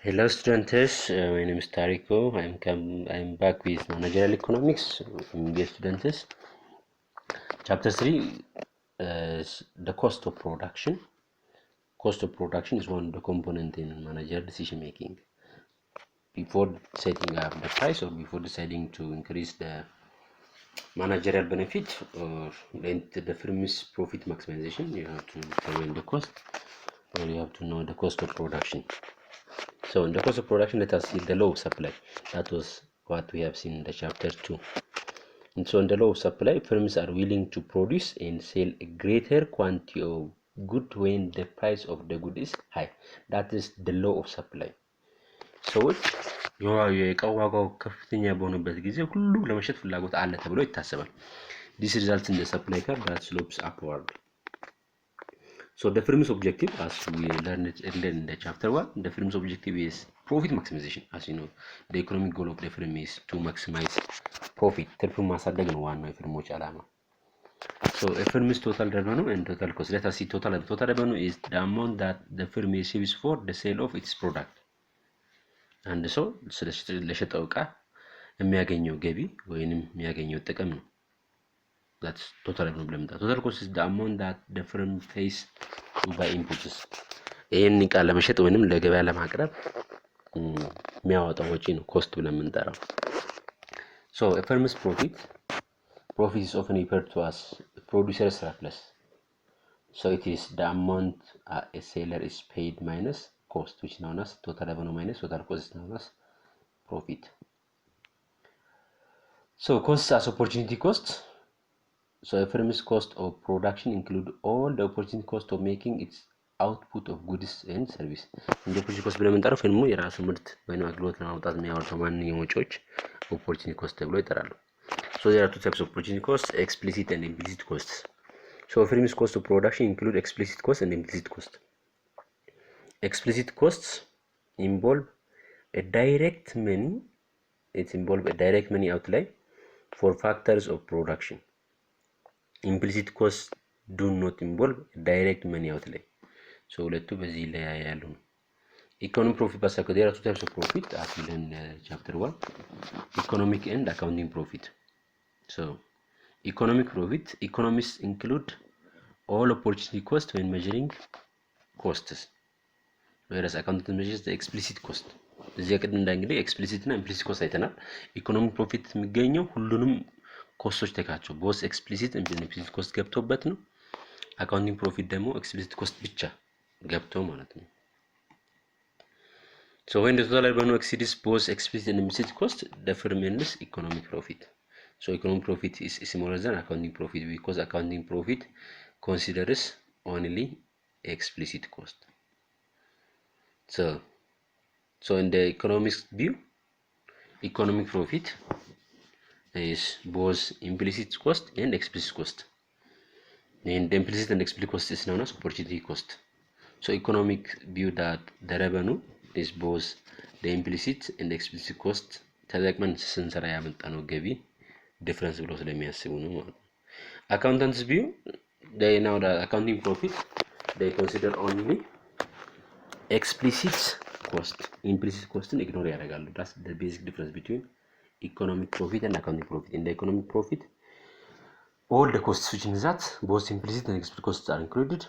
Hello students, my name is Tariko. I'm back with Managerial Economics, MBA students. Chapter 3 is the cost of production. Cost of production is one of the components in managerial decision making. Before setting up the price or before deciding to increase the managerial benefit or the firm's profit maximization, you have to determine the cost, or you have to know the cost of production. So in the cost of production, let us see the law of supply. That was what we have seen in the chapter 2. And so in the law of supply, firms are willing to produce and sell a greater quantity of good when the price of the good is high. That is the law of supply. ሰዎች የዕቃው ዋጋው ከፍተኛ በሆነበት ጊዜ ሁሉ ለመሸጥ ፍላጎት አለ ተብሎ ይታሰባል. This results in the supply curve that slopes upward. So the firm's objective, as we learned earlier in the chapter 1, the firm's objective is profit maximization. As you know, the economic goal of the firm is to maximize profit. ትርፉን ማሳደግ ነው ዋናው የፍርሞች ዓላማ. So a firm's total revenue and total cost. Let us see total revenue is the amount that the firm receives for the sale of its product. አንድ ሰው ለሸጠው ዕቃ የሚያገኘው ገቢ ወይንም የሚያገኘው ጥቅም ነው. That's total revenue ብለን እንጠራለን. Total cost is the amount that the firm pays to buy inputs. ይሄን ዕቃ ለመሸጥ ወይንም ለገበያ ለማቅረብ የሚያወጣው ወጪ ነው ኮስት ብለን እንጠራው. So a firm's profit is often referred to as producer's surplus. So it is the amount a seller is paid minus cost, which is known as total revenue minus total cost, is known as profit. So costs as opportunity costs. So a firm's cost of production include all the opportunity cost of making its output of goods and service. In the opportunity cost ብለን የምንጠራው firm የራሱ ምርት ወይም አገልግሎት ለማውጣት የሚያወጣው ማንኛውም ወጪዎች opportunity cost ተብሎ ይጠራሉ. So there are two types of opportunity costs, explicit and implicit costs. So a firm's cost of production include explicit cost and implicit cost. Explicit costs involve a direct money outlay for factors of production. Implicit costs do not involve direct money outlay. So ሁለቱ በዚህ ላይ ያሉ ነው. Economic profit በሳከው there are two types of profit as in chapter 1, economic and accounting profit. So economic profit, economists include all opportunity cost when measuring costs, whereas accountant measures the explicit cost. እዚህ ቀደም እንዳንግዲህ explicit እና implicit cost አይተናል. economic profit የሚገኘው ሁሉንም ኮስቶች ተካቸው both explicit and implicit cost ገብቶበት ነው. accounting profit ደግሞ explicit cost ብቻ ገብቶ ማለት ነው. So when the total revenue exceeds both explicit and implicit cost, the firm earns economic profit. So economic profit is smaller than accounting profit because accounting profit considers only explicit cost. So in the economics view, economic profit is both implicit cost and explicit cost. And the implicit and explicit cost is known as opportunity cost. So economic view that the revenue is both the implicit and explicit cost ተጠቅመን ስንሰራ ያመጣነው ገቢ ዲፈረንስ ብሎ ስለሚያስቡ ነው ማለት ነው. Accountants view, they know that accounting profit they consider only explicit cost. Implicit cost ignore ያደርጋሉ. That's the basic difference between economic profit and accounting profit. In the economic profit, all the costs which in that both implicit and explicit costs are included.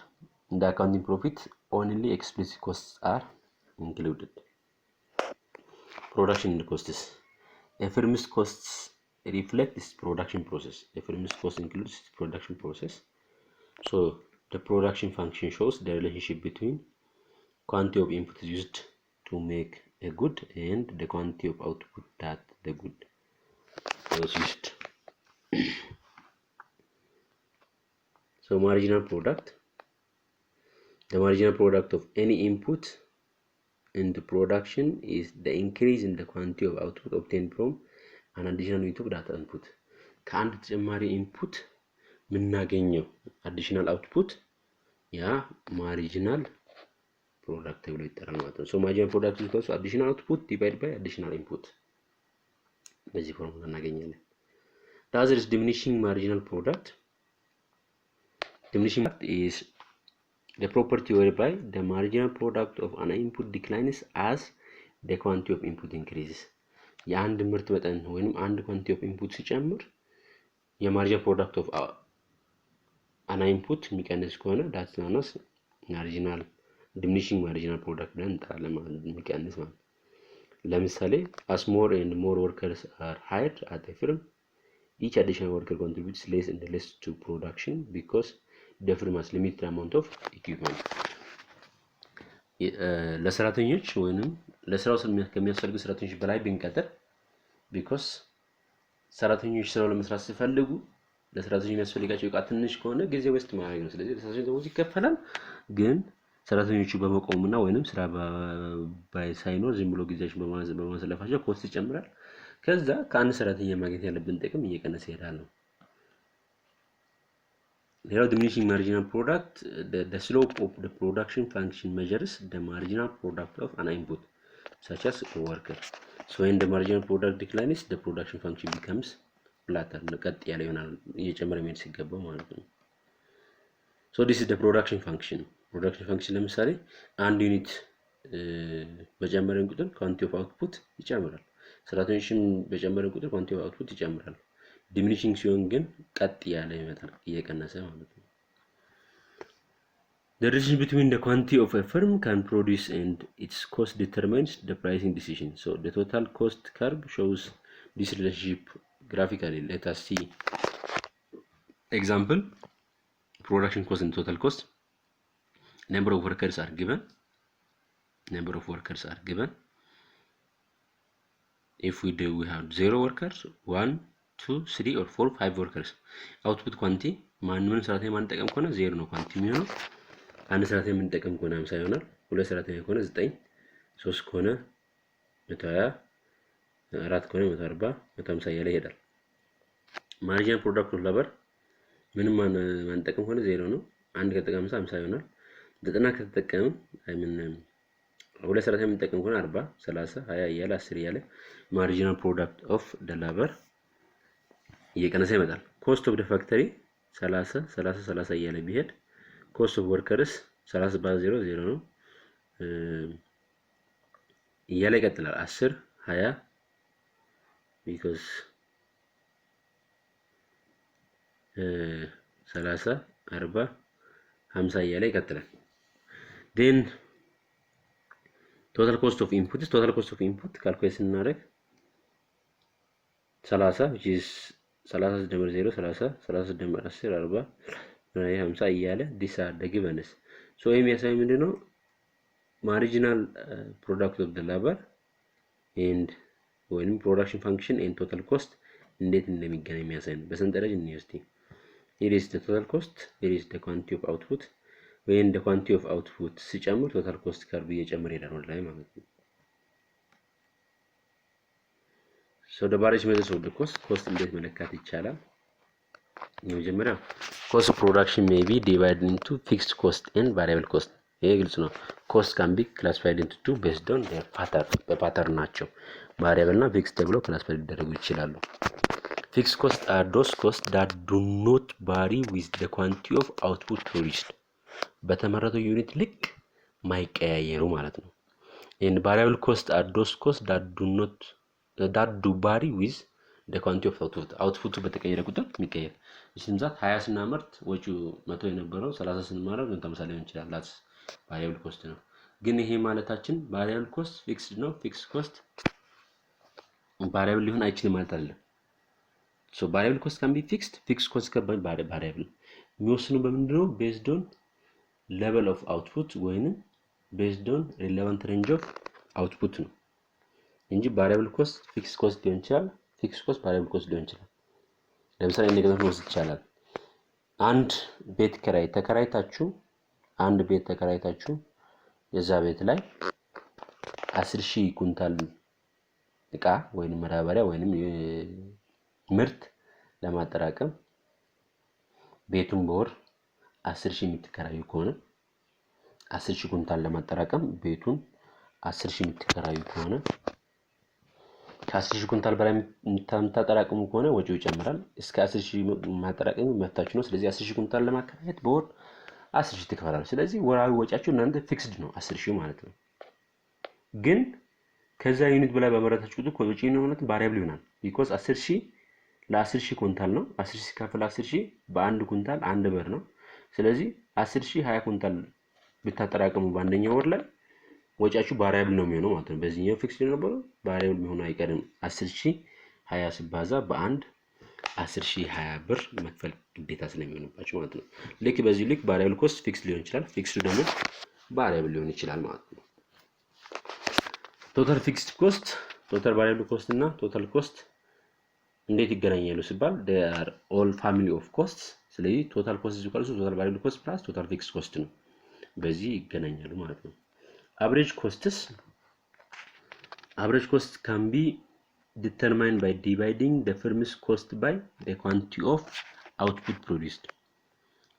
In the accounting profit, only explicit costs are included. Production costs. A firm's costs reflect its production process. A firm's cost includes its production process. So the production function shows the relationship between quantity of input used to make a good and the quantity of output that the good was used. So marginal product. The marginal product of any input into production is the increase in the quantity of output obtained from an additional input data input. ከአንድ ተጨማሪ ኢንፑት የምናገኘው additional output ያ marginal product ተብሎ ይጠራል ማለት ነው. So marginal product is also additional output divided by additional input. በዚህ ፎርሙላ እናገኛለን. The other is diminishing marginal product. Diminishing is the property whereby the marginal product of an input declines as the quantity of input increases. የአንድ ምርት መጠን ወይንም አንድ quantity of input ሲጨምር የማርጂናል ፕሮዳክት ኦፍ an input የሚቀንስ ከሆነ that's known as marginal diminishing marginal product ብለን እንጠራለን ማለት ነው። የሚቀንስ ማለት ለምሳሌ as more and more workers are hired at a firm, each additional worker contributes less and less to production because the firm has limited amount of equipment. ለሰራተኞች ወይንም ለስራው ከሚያስፈልጉ ሰራተኞች በላይ ብንቀጥር because ሰራተኞች ስራው ለመስራት ሲፈልጉ ለሰራተኞች የሚያስፈልጋቸው ዕቃ ትንሽ ከሆነ ጊዜ ዌስት ማድረግ ነው። ስለዚህ ለሰራተኞች ደሞዝ ይከፈላል፣ ግን ሰራተኞቹ በመቆምና ወይንም ስራ ሳይኖር ዝም ብሎ ጊዜያቸውን በማሳለፋቸው ኮስት ይጨምራል። ከዛ ከአንድ ሰራተኛ ማግኘት ያለብን ጥቅም እየቀነሰ ይሄዳል ነው። ሌላው diminishing marginal product, the slope of the production function measures the marginal product of an input such as a worker. So when the marginal product declines, the production function becomes flatter, ቀጥ ያለ ይሆናል እየጨመረ መሄድ ሲገባው ማለት ነው። So this is the production function. Production function ለምሳሌ አንድ ዩኒት በጨመረን ቁጥር quantity of output ይጨምራል። ሰራተኞችን በጨመረን ቁጥር quantity of output ይጨምራል። diminishing ሲሆን ግን ቀጥ ያለ ይመጣል እየቀነሰ ማለት ነው። The relation between the quantity of a firm can produce and its cost determines the pricing decision. So the total cost curve shows this relationship graphically. Let us see example. Production cost and total cost. Number of workers are given. If we have 0 workers, 1, 2, 3 or 4, 5 workers. Output quantity ማንንም ሰራተኛ ማንጠቀም ከሆነ 0 ነው ኳንቲቲ የሚሆነው። አንድ ሰራተኛ የምንጠቀም ከሆነ 50 ይሆናል። ሁለት ሰራተኛ ከሆነ 9፣ 3 ከሆነ 120፣ 4 ከሆነ 140፣ 150 እያለ ይሄዳል። ማርጂናል ፕሮዳክት ኦፍ ሌበር ምንም ማንጠቀም ከሆነ 0 ነው። አንድ ከተጠቀም 50 ይሆናል። 90 ከተጠቀም ሁለት ሰራተኛ የምንጠቀም ከሆነ 40፣ 30፣ 20 እያለ 10 እያለ ማርጂናል ፕሮዳክት ኦፍ the labor እየቀነሰ ይመጣል። ኮስት ኦፍ the factory 30 እያለ ቢሄድ ኮስት ኦፍ ወርከርስ 30 ባለ 0 ነው እያለ ይቀጥላል። 10፣ 20 because 30፣ 40፣ 50 እያለ ይቀጥላል። then total cost of input calculate ስናደርግ 30 which is 30 ሲደመር 0 30 30 ሲደመር 10 40 50 እያለ these are the givens. so የሚያሳይ ምንድነው marginal product of the labor and ወይንም production function and total cost እንዴት እንደሚገናኝ የሚያሳይ ነው። በሰንጠረዥ እንየውስቲ here is the total cost, here is the quantity of output. when the quantity of output ሲጨምር total cost curve እየጨመረ ይሄዳል ወደ ላይ ማለት ነው። so the various methods of the cost እንዴት መለካት ይቻላል? የመጀመሪያው cost of production may be divided into fixed cost and variable cost. ይሄ ግልጽ ነው። cost can be classified into two based on their pattern. በፓተርን ናቸው variable እና fixed ተብሎ classify ሊደረጉ ይችላሉ። fixed costs are those costs that do not vary with the quantity of output produced. በተመረተው ዩኒት ልክ ማይቀያየሩ ማለት ነው። and variable costs are those costs that do vary with the quantity of output በተቀየረ ቁጥር የሚቀየር ሲምዛት 20 ስናመርት ወጪው 100 የነበረው 30 ስንማረው ለምሳሌ ሊሆን ይችላል። that's variable cost ነው። ግን ይሄ ማለታችን variable cost fixed ነው፣ fixed cost variable ሊሆን አይችልም ማለት አይደለም። so variable cost can be fixed cost can be variable። የሚወስነው በምንድነው? based on level of output ወይንም based on relevant range of output ነው እንጂ variable cost fixed cost ሊሆን ይችላል፣ fixed cost variable cost ሊሆን ይችላል። ለምሳሌ እንደገና መውሰድ ይቻላል። አንድ ቤት ተከራይታችሁ የዛ ቤት ላይ 10,000 ኩንታል ዕቃ ወይንም ማዳበሪያ ወይንም ምርት ለማጠራቀም ቤቱን በወር 10,000 የምትከራዩ ከሆነ 10,000 ኩንታል ለማጠራቀም ቤቱን 10,000 የምትከራዩ ከሆነ ከ10,000 ኩንታል በላይ የምታጠራቅሙ ከሆነ ወጪው ይጨምራል። እስከ 10,000 ማጠራቀም መፍታችሁ ነው። ስለዚህ 10,000 ኩንታል ለማከራየት በወር 10,000 ትከፍላላችሁ። ስለዚህ ወራዊ ወጪያችሁ እናንተ ፊክስድ ነው 10,000 ማለት ነው። ግን ከዛ ዩኒት በላይ በመረታችሁ ቁጥር ወጪ ነው ማለት ቫሪያብል ይሆናል because 10000 ለ10000 ኩንታል ነው 10000 ሲካፈል 10000 በአንድ ኩንታል አንድ ብር ነው ስለዚህ 10000 20 ኩንታል ብታጠራቀሙ በአንደኛው ወር ላይ ወጪያችሁ ቫሪያብል ነው የሚሆነው ማለት ነው በዚህኛው ፊክስ ነው ቫሪያብል የሚሆነው አይቀርም 10000 20 ሲባዛ በአንድ 10000 20 ብር መክፈል ግዴታ ስለሚሆንባችሁ ማለት ነው ልክ በዚህ ልክ ቫሪያብል ኮስት ፊክስ ሊሆን ይችላል ፊክስ ደግሞ ቫሪያብል ሊሆን ይችላል ማለት ነው ቶታል ፊክስድ ኮስት ቶታል ቫሪያብል ኮስት እና ቶታል ኮስት እንዴት ይገናኛሉ ሲባል they are all family of costs ስለዚህ ቶታል ኮስት ይቀርሱ ቶታል ቫሪያብል ኮስት ፕላስ ቶታል ፊክስድ ኮስት ነው በዚህ ይገናኛሉ ማለት ነው average cost can be determined by dividing the firm's cost by the quantity of output produced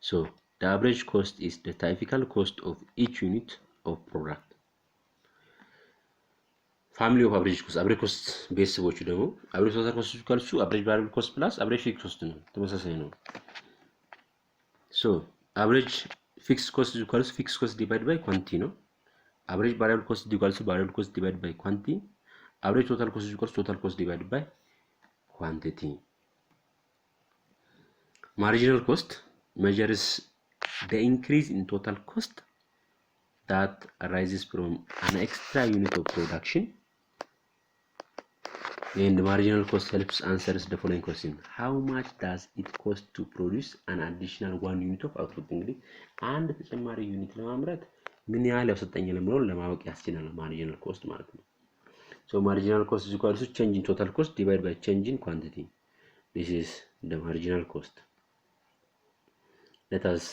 so the average cost is the typical cost of each unit of product family of average cost ቤተሰቦቹ ደግሞ average total cost ይቀርሱ average variable cost plus average fixed cost ነው ተመሳሳይ ነው so average fixed cost equals fixed cost divided by quantity ነው average variable cost equals variable cost divided by quantity average total cost equals total cost divided by quantity marginal cost measures the increase in total cost that arises from an extra unit of production and the marginal cost helps answers the following question how much does it cost to produce an additional 1 unit of output እንግዲህ አንድ ተጨማሪ ዩኒት ለማምረት ምን ያህል ያሰጠኛል ብሎ ለማወቅ ያስችላል marginal cost ማለት ነው so marginal cost is equal to change in total cost divided by change in quantity this is the marginal cost let us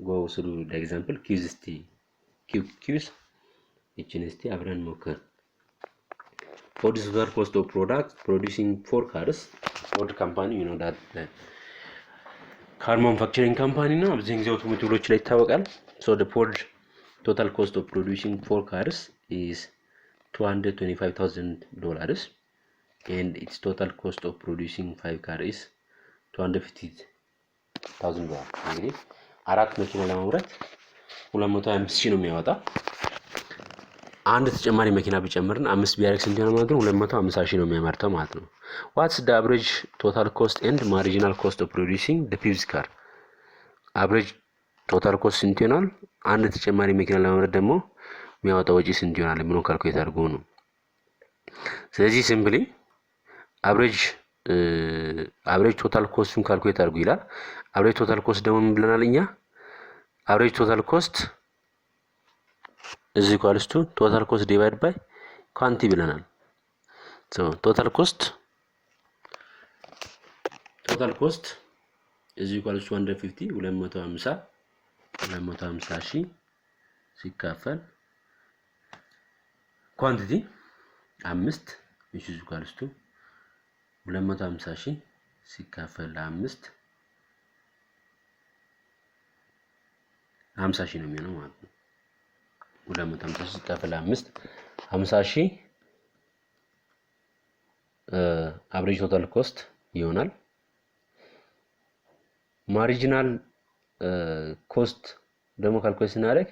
go through the example Q's HNST አብረን ሞክር for the total cost of product producing 4 cars Ford company you know that the car manufacturing company ነው አብዛኛው ጊዜ አውቶሞቲቭሎች ላይ ይታወቃል so the Ford total cost of producing 4 cars is $225,000 and its total cost of producing 5 cars is $250,000 እንግዲህ አራት መኪና ለማምረት 225,000 ነው የሚያወጣ አንድ ተጨማሪ መኪና ቢጨምርን 5 ቢያረክስ እንዲሆነ ማለት ነው 250,000 ነው የሚያመርተው ማለት ነው what's the average total cost and marginal cost of producing the previous car average total cost ስንት ይሆናል አንድ ተጨማሪ መኪና ለማምረት ደግሞ የሚያወጣው ወጪ ስንት ይሆናል ምን ካልኩሌት አድርጎ ነው ስለዚህ ሲምፕሊ average total cost ን ካልኩሌት አድርጉ ይላል average total cost ደግሞ ምን ብለናል እኛ average total cost is equals to total cost divided by quantity ብለናል so total cost is equals to 250,000 ሲካፈል quantity 5 which is equals to 250,000 ሲካፈል 5 50,000 ነው የሚሆነው ማለት ነው 250,000 ሲካፈል 5 50,000 average total cost ይሆናል marginal cost ደግሞ ካልኩሌት ስናደርግ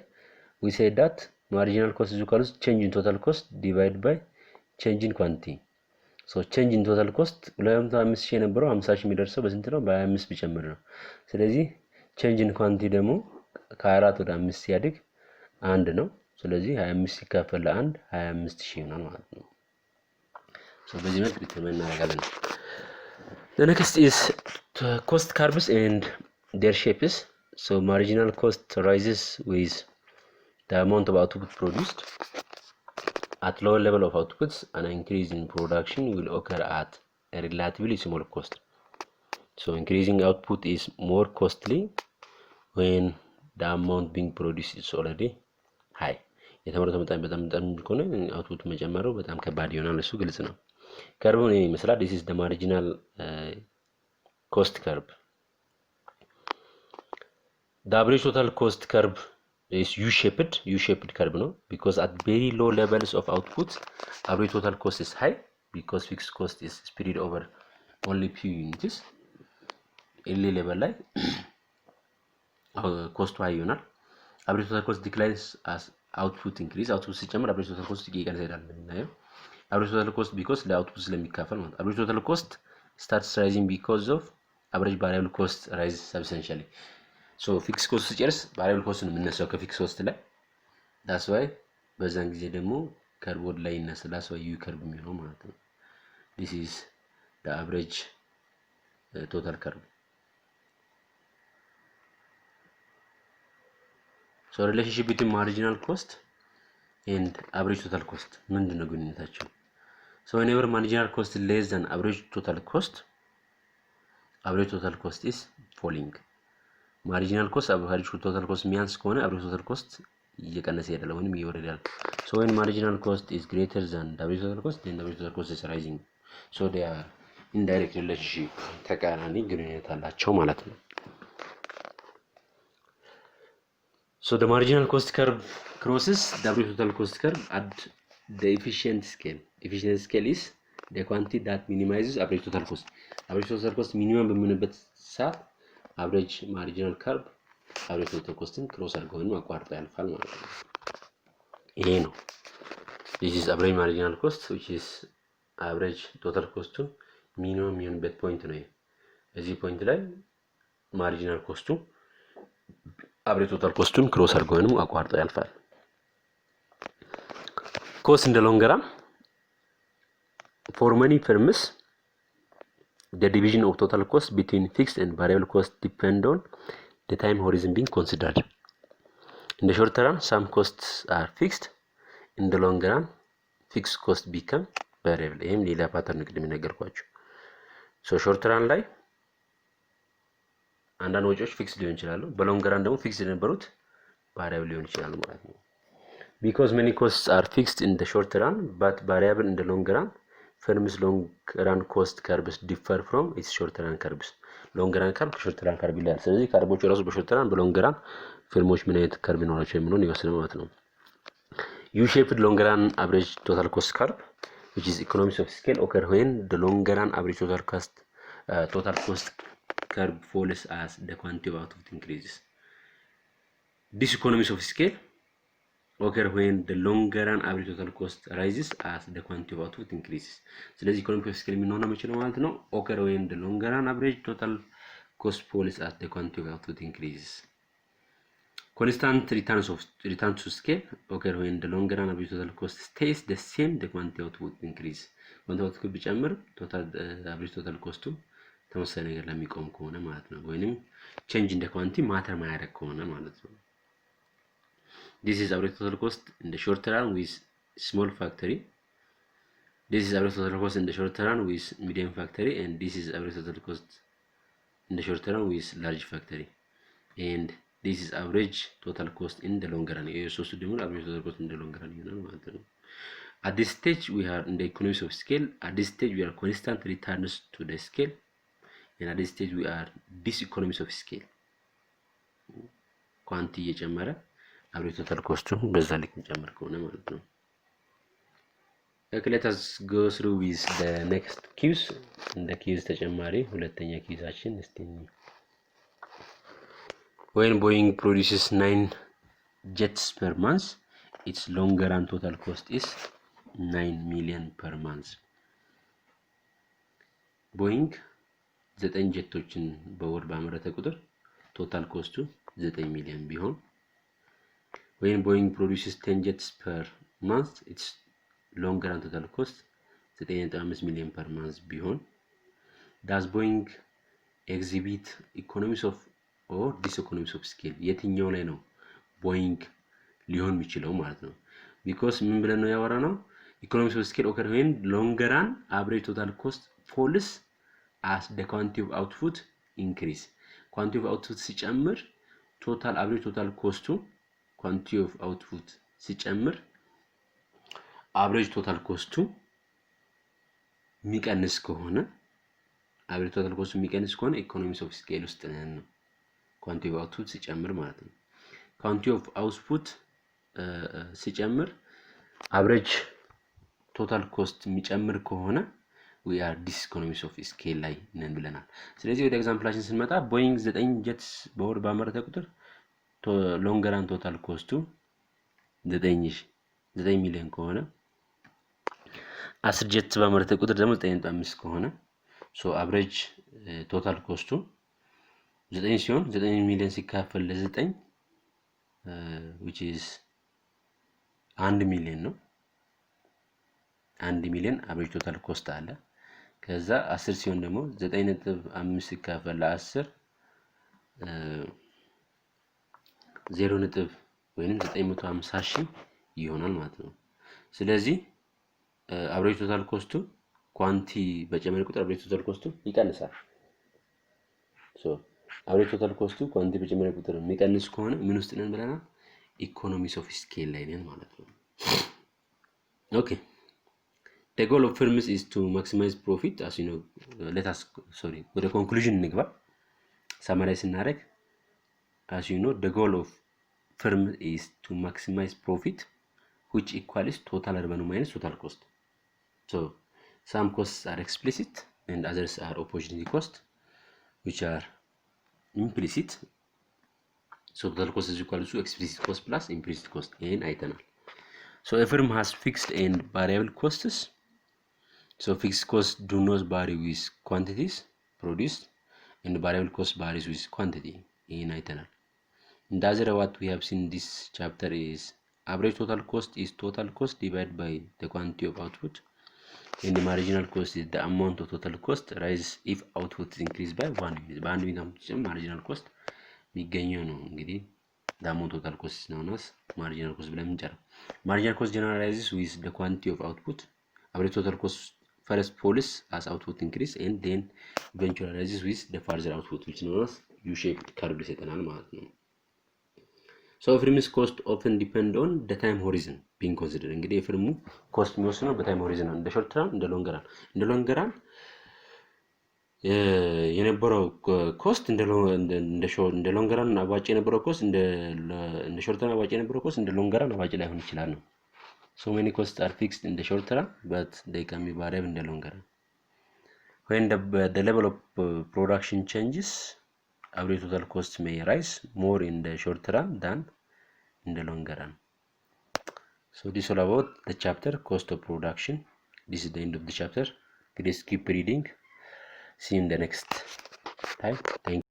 we said that marginal cost is equal to change in total cost divided by change in quantity so change in total cost 250,000 የነበረው 50,000 የሚደርሰው በስንት ነው በ25 ቢጨምር ነው ስለዚህ change in quantity ደግሞ ከ4 ወደ 5 ሲያድግ 1 ነው ስለዚህ 25 ሲካፈል ለ1 25,000 ይሆናል ማለት ነው so በዚህ መልኩ ዲተርማይን እናደርጋለን the next is cost curves and their shapes so marginal cost rises with the amount of output produced at lower level of outputs an increase in production will occur at a relatively small cost so increasing output is more costly when the amount being produced is already high የተመረተው በጣም ከሆነ አውትፑት መጨመረው በጣም ከባድ ይሆናል እሱ ግልጽ ነው ከርቡ ነው ይመስላል this is the marginal cost curve the average total cost curve is u-shaped curve no because at very low levels of output average total cost is high because fixed cost is spread over only few units early level ላይ cost high ይሆናል average total cost declines as output increase output ሲጨምር average total cost ይቀንሳል ማለት ነው average total cost because the output ስለሚካፈል ማለት average total cost starts rising because of average variable cost rise substantially. So fixed cost ሲጨርስ variable cost ነው የምነሳው ከfixed cost ላይ that's why በዛን ጊዜ ደግሞ curve ወደ ላይ ይነሳል that's why u curve የሚሆነው ማለት ነው this is the average total curve. So relationship between marginal cost and average total cost ምንድነው ግንኙነታቸው? So whenever marginal cost is less than average total cost is falling. Marginal cost average total cost የሚያንስ ከሆነ average total cost እየቀነሰ ይሄዳል ወይንም እየወረደ ይሄዳል. So when marginal cost is greater than the average total cost then the average total cost is rising. So they are indirect relationship ተቃራኒ ግንኙነት አላቸው ማለት ነው. So the marginal cost curve crosses the average total cost curve at the efficient scale. Efficient scale is the quantity that minimizes average total cost. Average total cost minimum በሚሆንበት ሰዓት average marginal curve average total costin cross አድርጎ ነው አቋርጦ ያልፋል ማለት ነው። ይሄ ነው. This is average marginal cost which is average total cost minimum የሚሆንበት ፖይንት ነው. እዚህ ፖይንት ላይ marginal cost average total cost cross አድርጎ ነው አቋርጦ ያልፋል. Cost in the long run for many firms the division of total cost between fixed and variable cost depend on the time horizon being considered. In the short run some costs are fixed, in the long run fixed cost become variable. ይሄም ሌላ ፓተርን ቅድም ነገርኳችሁ. so short run ላይ አንዳንድ ወጪዎች ፊክስ ሊሆን ይችላሉ በሎንግ ራን ደግሞ ፊክስ የነበሩት variable ሊሆን ይችላሉ ማለት ነው. Because many costs are fixed in the short run but variable in the long run, firms long run cost curves differ from its short run curves. long run curve short run curve ይላል. ስለዚህ ካርቦቹ ራሱ በሾርት ራን በሎንግ ራን firms ምን አይነት curve ይኖራቸው የሚለውን ይወስናል ማለት ነው. U-shaped long run average total cost curve which is economies of scale occur when the long run average total cost curve falls as the quantity of output increases. This economies of scale occur when the longer run average total cost rises as the quantity of output increases. ስለዚህ economies of scale የሚሆነው መቼ ነው ማለት ነው? occur when the longer run average total cost falls as the quantity of output increases. Constant return to scale occur when the longer run average total cost stays the same the quantity of output increase. quantity of output ቢጨምር total average total cost ተመሳሳይ ነገር ለሚቆም ከሆነ ማለት ነው ወይንም change in the quantity matter ማያደርግ ከሆነ ማለት ነው. This is average total cost in the short run with small factory. This is average total cost in the short run with medium factory and this is average total cost in the short run with large factory. And this is average total cost in the long run. So average total cost in the long run ማለት ነው. At this stage we are in the economies of scale. At this stage we are constant returns to the scale. And at this stage we are diseconomies of scale. quantity እየጨመረ average total cost በዛ ልክ እንጨምር ከሆነ ማለት ነው. Okay, let us go through with the next cues. እንደ cues ተጨማሪ ሁለተኛ cueሳችን እስቲ when Boeing produces 9 jets per month its longer run total cost is 9 million per month. Boeing 9 ጀቶችን በወር ባመረተ ቁጥር ቶታል ኮስቱ 9 ሚሊዮን ቢሆን when Boeing produces 10 jets per month its long run total cost 9.5 million per month ቢሆን does Boeing exhibit economies of or diseconomies of scale? የትኛው ላይ ነው Boeing ሊሆን የሚችለው ማለት ነው? because ምን ብለን ነው ያወራነው economies of scale occur when longer run average total cost falls as the quantity of output increase. quantity of output ሲጨምር total average total cost quantity of output ሲጨምር average total cost የሚቀንስ ከሆነ average total cost የሚቀንስ ከሆነ economies of scale ውስጥ ነን ነው quantity of output ሲጨምር ማለት ነው. quantity of output ሲጨምር average total cost የሚጨምር ከሆነ we are diseconomies of scale ላይ ነን ብለናል. ስለዚህ ወደ ኤግዛምፕላችን ስንመጣ ቦይንግ 9 ጀትስ በወር ባመረተ ቁጥር longer run total cost 9 ሚሊዮን ከሆነ 10 ጀት ባመረተ ቁጥር ደግሞ 9.5 ከሆነ ሶ አቨሬጅ ቶታል ኮስቱ 9 ሲሆን 9 ሚሊዮን ሲካፈል ለ9 which is 1 ሚሊዮን ነው። 1 ሚሊዮን አቨሬጅ ቶታል ኮስት አለ። ከዛ 10 ሲሆን ደግሞ 9.5 ሲካፈል ለ10 0 ወይንም 950 ሺህ ይሆናል ማለት ነው። ስለዚህ አቨሬጅ ቶታል ኮስቱ ኳንቲ በጨመረ ቁጥር አቨሬጅ ቶታል ኮስቱ ይቀንሳል። ሶ አቨሬጅ ቶታል ኮስቱ ኳንቲ በጨመረ ቁጥር የሚቀንስ ከሆነ ምን ውስጥ ነን ብለናል? ኢኮኖሚስ ኦፍ ስኬል ላይ ነን ማለት ነው። ኦኬ the goal of firms is to maximize profit as you know. ወደ ኮንክሉዥን እንግባ። ሳማራይዝ እናደርግ። as you know the goal of firm is to maximize profit which equals total revenue minus total cost. So some costs are explicit and others are opportunity cost which are implicit. So total cost is equal to explicit cost plus implicit cost in አይተናል። So a firm has fixed and variable costs. So fixed costs do not vary with quantities produced and variable cost varies with quantity in አይተናል። And as what we have seen this chapter is average total cost is total cost divided by the quantity of output, and the marginal cost is the amount of total cost rise if output is increased by 1 unit. በአንድ ዩኒት marginal cost የሚገኘው ነው። እንግዲህ the amount of total cost is known as marginal cost ብለን እንጨርሳለን። Marginal cost generalizes with the quantity of output. Average total cost first falls as output increase and then eventually rises with the further output which is known as U-shaped curve ይሰጠናል ማለት ነው። So firm's cost often depend on the time horizon being considered. እንግዲህ የፍርሙ ኮስት የሚወስነው በታይም ሆሪዞን ነው። እንደ ሾርት ተርም እንደ ሎንግ ራን። እንደ ሎንግ ራን የነበረው ኮስት እንደ ሎንግ ራን አዋጭ የነበረው ኮስት እንደ ሾርት ተርም አዋጭ የነበረው ኮስት እንደ ሎንግ ራን አዋጭ ላይሆን ይችላል ነው። So many costs are fixed in the short term but they can be variable in the long run. When the level of production changes, average total cost may rise more in the short run than in the long run. So this is all about the chapter cost of production. This is the end of the chapter. Please keep reading. See you in the next time. Thank you.